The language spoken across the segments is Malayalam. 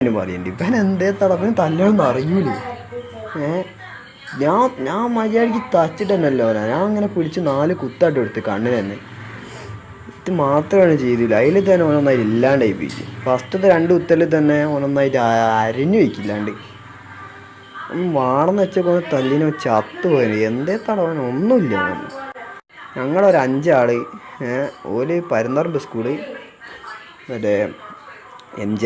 പറയണ്ട ഇവൻ എന്തേ തടവന് തല്ലൊന്നും അറിയൂലേ. ഞാൻ മര്യാദയ്ക്ക് തച്ചിട്ട് തന്നെയല്ലോ ഞാൻ അങ്ങനെ പിടിച്ച് 4 കുത്തായിട്ട് എടുത്ത് കണ്ണിന് തന്നെ. ഇത് മാത്രമാണ് ചെയ്തില്ല, അതിൽ തന്നെ ഓനൊന്നായിട്ട് ഇല്ലാണ്ടായി പോയി. ഫസ്റ്റത്തെ 2 കുത്തലിൽ തന്നെ ഓനൊന്നായിട്ട് അരിഞ്ഞു വയ്ക്കില്ലാണ്ട് വാണെന്ന് വെച്ചൊക്കെ തല്ലിനെ ചത്തു പോയത്. എന്തേ തടവൻ ഒന്നുമില്ല. ഞങ്ങളൊരു 5 ആള്, ഓല് പരുന്നറമ്പ് സ്കൂള്, മറ്റേ MJ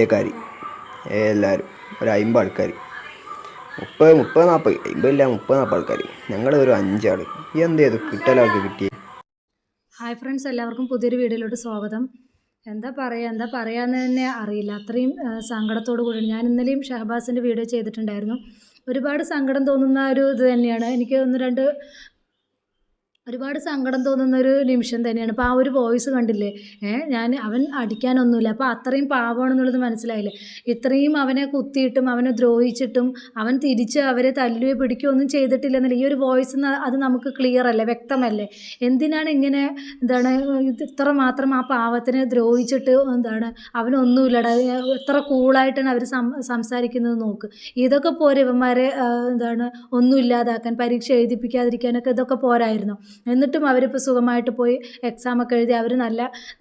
എല്ലാവരും ഒരു 50 ആൾക്കാർ, 30-40, 50 ഇല്ല 30-40 ആൾക്കാർ. ഞങ്ങൾ ഒരു 5 ആൾ. എന്ത് ചെയ്തു കിട്ടലാൾക്ക് കിട്ടിയേ. ഹായ് ഫ്രണ്ട്സ്, എല്ലാവർക്കും പുതിയൊരു വീഡിയോയിലോട്ട് സ്വാഗതം. എന്താ പറയാന്ന് തന്നെ അറിയില്ല, അത്രയും സങ്കടത്തോടു കൂടി. ഞാൻ ഇന്നലെയും ഷഹബാസിൻ്റെ വീഡിയോ ചെയ്തിട്ടുണ്ടായിരുന്നു. ഒരുപാട് സങ്കടം തോന്നുന്ന ഒരു ഇത് തന്നെയാണ് എനിക്ക്. ഒരുപാട് സങ്കടം തോന്നുന്നൊരു നിമിഷം തന്നെയാണ്. അപ്പോൾ ആ ഒരു വോയിസ് കണ്ടില്ലേ, അവൻ അടിക്കാനൊന്നുമില്ല, അപ്പോൾ അത്രയും പാവമാണെന്നുള്ളത് മനസ്സിലായില്ലേ. ഇത്രയും അവനെ കുത്തിയിട്ടും അവനെ ദ്രോഹിച്ചിട്ടും അവൻ തിരിച്ച് അവരെ തല്ലുകയോ പിടിക്കുകയോ ഒന്നും ചെയ്തിട്ടില്ലെന്നില്ല. ഈ ഒരു വോയിസ് അത് നമുക്ക് ക്ലിയർ അല്ലേ, വ്യക്തമല്ലേ. എന്തിനാണ് ഇങ്ങനെ ഇത്ര മാത്രം ആ പാവത്തിനെ ദ്രോഹിച്ചിട്ട് അവനൊന്നുമില്ലടാ, എത്ര കൂളായിട്ടാണ് അവർ സംസാരിക്കുന്നത് നോക്ക്. ഇതൊക്കെ പോരെ ഇവന്മാരെ ഒന്നും ഇല്ലാതാക്കാൻ, പരീക്ഷ എഴുതിപ്പിക്കാതിരിക്കാനൊക്കെ ഇതൊക്കെ പോരായിരുന്നു. എന്നിട്ടും അവരിപ്പോൾ സുഖമായിട്ട് പോയി എക്സാമൊക്കെ എഴുതി അവർ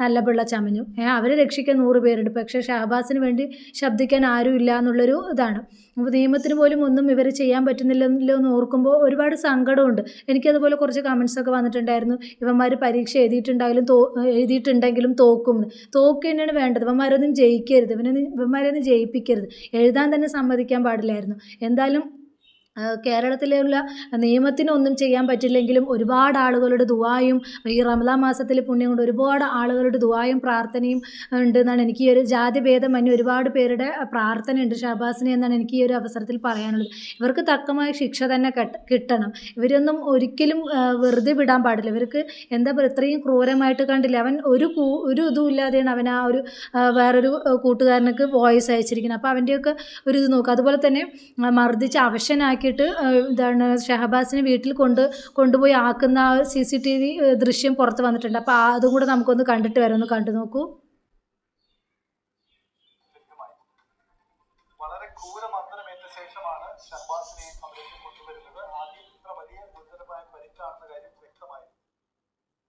നല്ല പിള്ള ചമഞ്ഞു. അവരെ രക്ഷിക്കാൻ 100 പേരുണ്ട്, പക്ഷേ ഷഹബാസിന് വേണ്ടി ശബ്ദിക്കാൻ ആരും ഇല്ല എന്നുള്ളൊരു ഇതാണ്. അപ്പോൾ നിയമത്തിന് പോലും ഒന്നും ഇവർ ചെയ്യാൻ പറ്റുന്നില്ലല്ലോ എന്ന് ഓർക്കുമ്പോൾ ഒരുപാട് സങ്കടമുണ്ട്. എനിക്കതുപോലെ കുറച്ച് കമൻസൊക്കെ വന്നിട്ടുണ്ടായിരുന്നു, ഇവന്മാർ പരീക്ഷ എഴുതിയിട്ടുണ്ടെങ്കിലും തോക്കും തന്നെയാണ് വേണ്ടത്. ഇവന്മാരൊന്നും ജയിക്കരുത്, ഇവന്മാരൊന്നും ജയിപ്പിക്കരുത്, എഴുതാൻ തന്നെ സമ്മതിക്കാൻ പാടില്ലായിരുന്നു. എന്തായാലും കേരളത്തിലുള്ള നിയമത്തിനൊന്നും ചെയ്യാൻ പറ്റില്ലെങ്കിലും ഒരുപാട് ആളുകളുടെ ദുആയും ഈ റമദാൻ മാസത്തിൽ പുണ്യം കൊണ്ട് ഒരുപാട് ആളുകളുടെ ദുആയും പ്രാർത്ഥനയും ഉണ്ട് എന്നാണ് എനിക്ക് ഈ ഒരു ജാതിഭേദമന്യേ ഒരുപാട് പേരുടെ പ്രാർത്ഥനയുണ്ട് ഷഹബാസിനെ എന്നാണ് എനിക്ക് ഈ ഒരു അവസരത്തിൽ പറയാനുള്ളത്. ഇവർക്ക് തക്കമായ ശിക്ഷ തന്നെ കിട്ടണം. ഇവരൊന്നും ഒരിക്കലും വെറുതെ വിടാൻ പാടില്ല. ഇവർക്ക് എന്താ പറയുക, ഇത്രയും ക്രൂരമായിട്ട് കണ്ടില്ല. അവൻ ഒരു ഇതും ഇല്ലാതെയാണ് അവൻ ആ ഒരു വേറൊരു കൂട്ടുകാരനക്ക് വോയിസ് അയച്ചിരിക്കുന്നത്. അപ്പോൾ അവൻ്റെയൊക്കെ ഒരു ഇത് നോക്കുക. അതുപോലെ തന്നെ മർദ്ദിച്ച് അവശനാക്കി ഷഹബാസിനെ വീട്ടിൽ കൊണ്ടുപോയി ആക്കുന്ന CCTV ദൃശ്യം പുറത്ത് വന്നിട്ടുണ്ട്. അപ്പോൾ അതും കൂടെ നമുക്കൊന്ന് കണ്ടിട്ട് വരാം, ഒന്ന് കണ്ടു നോക്കൂ. വളരെ ക്രൂരമർദ്ദനമേറ്റ ശേഷമാണ് ഷഹബാസിനെ അവിടേക്ക് കൊണ്ടുവരുന്നത്. ആദ്യം ഇത്ര വലിയ ഗുരുതരമായ പരിക്കാണെന്ന കാര്യം വ്യക്തമായി.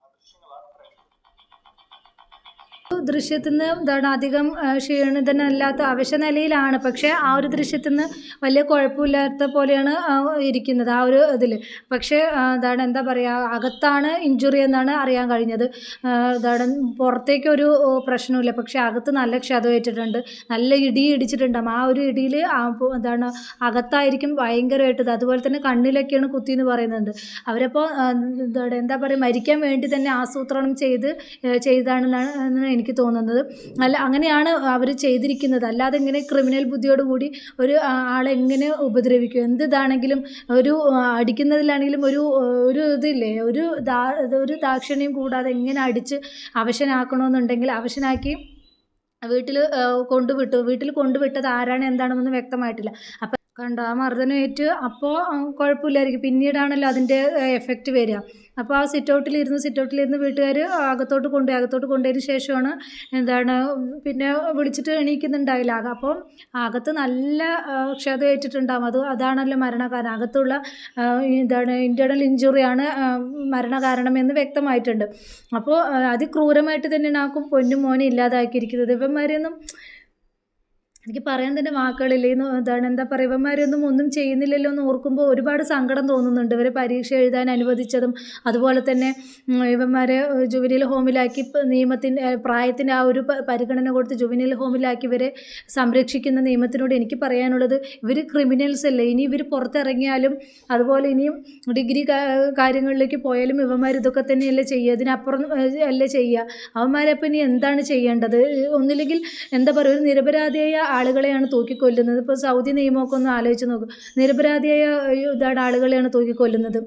ആ ദൃശ്യങ്ങളാണ് ദൃശ്യത്തിൽ നിന്ന് അധികം ക്ഷീണിതനല്ലാത്ത അവശ നിലയിലാണ്, പക്ഷേ ആ ഒരു ദൃശ്യത്തിൽ നിന്ന് വലിയ കുഴപ്പമില്ലാത്ത പോലെയാണ് ഇരിക്കുന്നത് ആ ഒരു ഇതിൽ. പക്ഷേ എന്താ പറയുക, അകത്താണ് ഇഞ്ചുറി എന്നാണ് അറിയാൻ കഴിഞ്ഞത്. പുറത്തേക്കൊരു പ്രശ്നമില്ല, പക്ഷേ അകത്ത് നല്ല ക്ഷതമേറ്റിട്ടുണ്ട്, നല്ല ഇടിച്ചിട്ടുണ്ട്. ആ ഒരു ഇടിയിൽ അകത്തായിരിക്കും ഭയങ്കരമായിട്ടത്. അതുപോലെ തന്നെ കണ്ണിലൊക്കെയാണ് കുത്തി എന്ന് പറയുന്നുണ്ട്. അവരപ്പോൾ എന്താ പറയുക, മരിക്കാൻ വേണ്ടി തന്നെ ആസൂത്രണം ചെയ്താണെന്നാണ് എനിക്ക് തോന്നുന്നത്. അങ്ങനെയാണ് അവർ ചെയ്തിരിക്കുന്നത്. അല്ലാതെ ഇങ്ങനെ ക്രിമിനൽ ബുദ്ധിയോടുകൂടി ഒരു ആളെ എങ്ങനെ ഉപദ്രവിക്കും, ഇതാണെങ്കിലും ഒരു അടിക്കുന്നതിലാണെങ്കിലും ഒരു ഇതില്ലേ, ഒരു ദാക്ഷിണ്യം കൂടാതെ എങ്ങനെ അടിച്ച് അവശനാക്കണമെന്നുണ്ടെങ്കിൽ അവശനാക്കി വീട്ടിൽ കൊണ്ടുവിട്ടത് ആരാണ് എന്താണെന്നൊന്നും വ്യക്തമായിട്ടില്ല. അപ്പം കണ്ടോ, ആ മർദ്ദനമേറ്റ് അപ്പോൾ കുഴപ്പമില്ലായിരിക്കും, പിന്നീടാണല്ലോ അതിൻ്റെ എഫക്റ്റ് വരിക. അപ്പോൾ ആ സിറ്റൗട്ടിലിരുന്ന് വീട്ടുകാർ അകത്തോട്ട് കൊണ്ടുപോയതിന് ശേഷമാണ് പിന്നെ വിളിച്ചിട്ട് എണീക്കുന്നുണ്ടായില്ല. അപ്പോൾ അകത്ത് നല്ല ക്ഷതമേറ്റിട്ടുണ്ടാകും. അതാണല്ലോ മരണകാരണം. അകത്തുള്ള ഇൻറ്റേർണൽ ഇഞ്ചുറിയാണ് മരണകാരണം എന്ന് വ്യക്തമായിട്ടുണ്ട്. അപ്പോൾ അതിക്രൂരമായിട്ട് തന്നെയാണ് ആ പൊന്നും മോനെ ഇല്ലാതാക്കിയിരിക്കുന്നത്. ഇവന്മാരെയൊന്നും എനിക്ക് പറയാൻ തന്നെ വാക്കുകളില്ലേ. എന്താ പറയുക, ഇവന്മാരൊന്നും ഒന്നും ചെയ്യുന്നില്ലല്ലോ എന്ന് ഓർക്കുമ്പോൾ ഒരുപാട് സങ്കടം തോന്നുന്നുണ്ട്. ഇവരെ പരീക്ഷ എഴുതാൻ അനുവദിച്ചതും അതുപോലെ തന്നെ ഇവന്മാരെ ജുവനൈൽ ഹോമിലാക്കി പ്രായത്തിൻ്റെ ആ ഒരു പരിഗണന കൊടുത്ത് ജുവനൈൽ ഹോമിലാക്കി ഇവരെ സംരക്ഷിക്കുന്ന നിയമത്തിനോട് എനിക്ക് പറയാനുള്ളത്, ഇവർ ക്രിമിനൽസ് അല്ലേ. ഇനി ഇവർ പുറത്തിറങ്ങിയാലും അതുപോലെ ഇനിയും ഡിഗ്രി കാര്യങ്ങളിലേക്ക് പോയാലും ഇവന്മാർ ഇതൊക്കെ തന്നെയല്ലേ ചെയ്യുക, ഇതിനപ്പുറം അല്ലേ ചെയ്യുക. അവന്മാരപ്പം ഇനി എന്താണ് ചെയ്യേണ്ടത്? ഒന്നില്ലെങ്കിൽ എന്താ പറയുക, ഒരു നിരപരാധിയായ ആളുകളെയാണ് തൂക്കിക്കൊല്ലുന്നത്. ഇപ്പോൾ സൗദി നിയമമൊക്കെ ഒന്ന് ആലോചിച്ച് നോക്കും. നിരപരാധിയായ ആളുകളെയാണ് തൂക്കിക്കൊല്ലുന്നത്.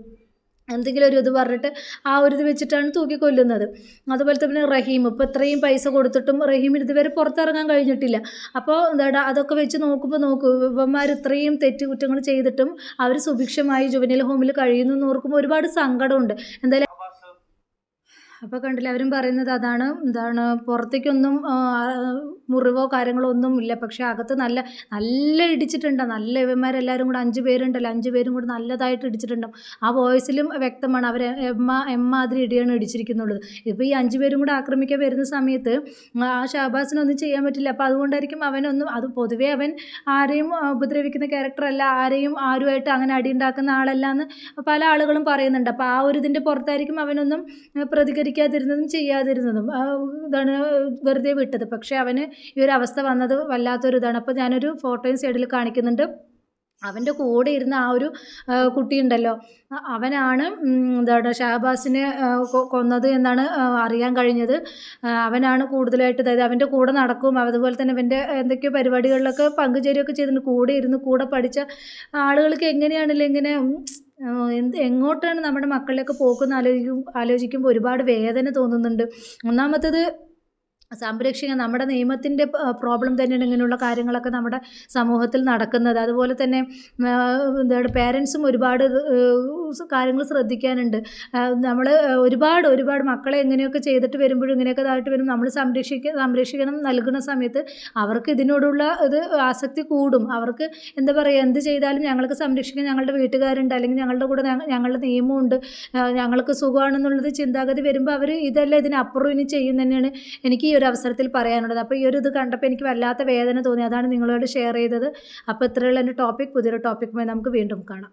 എന്തെങ്കിലും ഒരു ഇത് പറഞ്ഞിട്ട് ആ ഒരു ഇത് വെച്ചിട്ടാണ് തൂക്കിക്കൊല്ലുന്നത്. അതുപോലെ തന്നെ റഹീം, ഇപ്പോൾ ഇത്രയും പൈസ കൊടുത്തിട്ടും റഹീമിന് ഇതുവരെ പുറത്തിറങ്ങാൻ കഴിഞ്ഞിട്ടില്ല. അപ്പോൾ അതൊക്കെ വെച്ച് നോക്കൂ, ഇവന്മാർ ഇത്രയും തെറ്റുകുറ്റങ്ങൾ ചെയ്തിട്ടും അവർ സുഭിക്ഷമായി ജുവനൈൽ ഹോമിൽ കഴിയുന്നു എന്ന് ഓർക്കുമ്പോൾ ഒരുപാട് സങ്കടമുണ്ട്. എന്തായാലും അപ്പോൾ കണ്ടില്ല, അവരും പറയുന്നത് അതാണ്, എന്താണ് പുറത്തേക്കൊന്നും മുറിവോ കാര്യങ്ങളോ ഒന്നും ഇല്ല, പക്ഷേ അകത്ത് നല്ല നല്ല ഇടിച്ചിട്ടുണ്ട്. നല്ല ഇവന്മാരെല്ലാവരും കൂടെ 5 പേരുണ്ടല്ലോ, 5 പേരും കൂടെ നല്ലതായിട്ട് ഇടിച്ചിട്ടുണ്ടാവും. ആ വോയിസിലും വ്യക്തമാണ് അവർ എമ്മാതിരി ഇടിയാണ് ഇടിച്ചിരിക്കുന്നുള്ളത്. ഇപ്പോൾ ഈ 5 പേരും കൂടെ ആക്രമിക്കാൻ വരുന്ന സമയത്ത് ആ ഷഹബാസിനൊന്നും ചെയ്യാൻ പറ്റില്ല. അപ്പോൾ അതുകൊണ്ടായിരിക്കും അവനൊന്നും, അത് പൊതുവേ അവൻ ആരെയും ഉപദ്രവിക്കുന്ന ക്യാരക്ടറല്ല, ആരുമായിട്ട് അങ്ങനെ അടിയുണ്ടാക്കുന്ന ആളല്ല എന്ന് പല ആളുകളും പറയുന്നുണ്ട്. അപ്പോൾ ആ ഒരു ഇതിൻ്റെ പുറത്തായിരിക്കും അവനൊന്നും പ്രതികരിക്കാതിരുന്നതും ചെയ്യാതിരുന്നതും, ഇതാണ് വെറുതെ വിട്ടത്. പക്ഷേ അവന് ഈ ഒരു അവസ്ഥ വന്നത് വല്ലാത്തൊരു ഇതാണ്. അപ്പോൾ ഞാനൊരു ഫോട്ടോയും സൈഡിൽ കാണിക്കുന്നുണ്ട്. അവൻ്റെ കൂടെ ഇരുന്ന ആ ഒരു കുട്ടിയുണ്ടല്ലോ, അവനാണ് എന്താണ് ഷഹബാസിനെ കൊന്നത് എന്നാണ് അറിയാൻ കഴിഞ്ഞത്. അവനാണ് കൂടുതലായിട്ട്, അതായത് അവൻ്റെ കൂടെ നടക്കും, അതുപോലെ തന്നെ അവൻ്റെ എന്തൊക്കെയോ പരിപാടികളിലൊക്കെ പങ്കുചേരുകയൊക്കെ ചെയ്തിട്ടുണ്ട്. കൂടെ ഇരുന്ന് കൂടെ പഠിച്ച ആളുകൾക്ക് എങ്ങനെയാണല്ലോ ഇങ്ങനെ എങ്ങോട്ടാണ് നമ്മുടെ മക്കളിലേക്ക് പോക്കെന്ന് ആലോചിക്കുമ്പോൾ ഒരുപാട് വേദന തോന്നുന്നുണ്ട്. ഒന്നാമത്തത് സംരക്ഷിക്കാൻ നമ്മുടെ നിയമത്തിൻ്റെ പ്രോബ്ലം തന്നെയാണ് ഇങ്ങനെയുള്ള കാര്യങ്ങളൊക്കെ നമ്മുടെ സമൂഹത്തിൽ നടക്കുന്നത്. അതുപോലെ തന്നെ എന്താണ് പേരൻസും ഒരുപാട് കാര്യങ്ങൾ ശ്രദ്ധിക്കാനുണ്ട്. നമ്മൾ ഒരുപാട് മക്കളെ എങ്ങനെയൊക്കെ ചെയ്തിട്ട് വരുമ്പോഴും ഇങ്ങനെയൊക്കെ ഇതായിട്ട് വരും, നമ്മൾ സംരക്ഷിക്കണം നൽകുന്ന സമയത്ത് അവർക്ക് ഇതിനോടുള്ള ഇത് ആസക്തി കൂടും. അവർക്ക് എന്താ പറയുക, എന്ത് ചെയ്താലും ഞങ്ങൾക്ക് സംരക്ഷിക്കാൻ ഞങ്ങളുടെ വീട്ടുകാരുണ്ട്, അല്ലെങ്കിൽ ഞങ്ങളുടെ കൂടെ ഞങ്ങളുടെ നിയമമുണ്ട്, ഞങ്ങൾക്ക് സുഖമാണെന്നുള്ളത് ചിന്താഗതി വരുമ്പോൾ അവർ ഇതല്ല ഇതിനപ്പുറം ഇനി ചെയ്യും തന്നെയാണ് എനിക്ക് ഈ ഒരു അവസരത്തിൽ പറയാനുള്ളത്. അപ്പോൾ ഈ ഒരു ഇത് കണ്ടപ്പോൾ എനിക്ക് വല്ലാത്ത വേദന തോന്നി, അതാണ് നിങ്ങളോട് ഷെയർ ചെയ്തത്. അപ്പോൾ ഇത്രയുള്ള എൻ്റെ ടോപ്പിക്. പുതിയൊരു ടോപ്പിക്കുമായി നമുക്ക് വീണ്ടും കാണാം.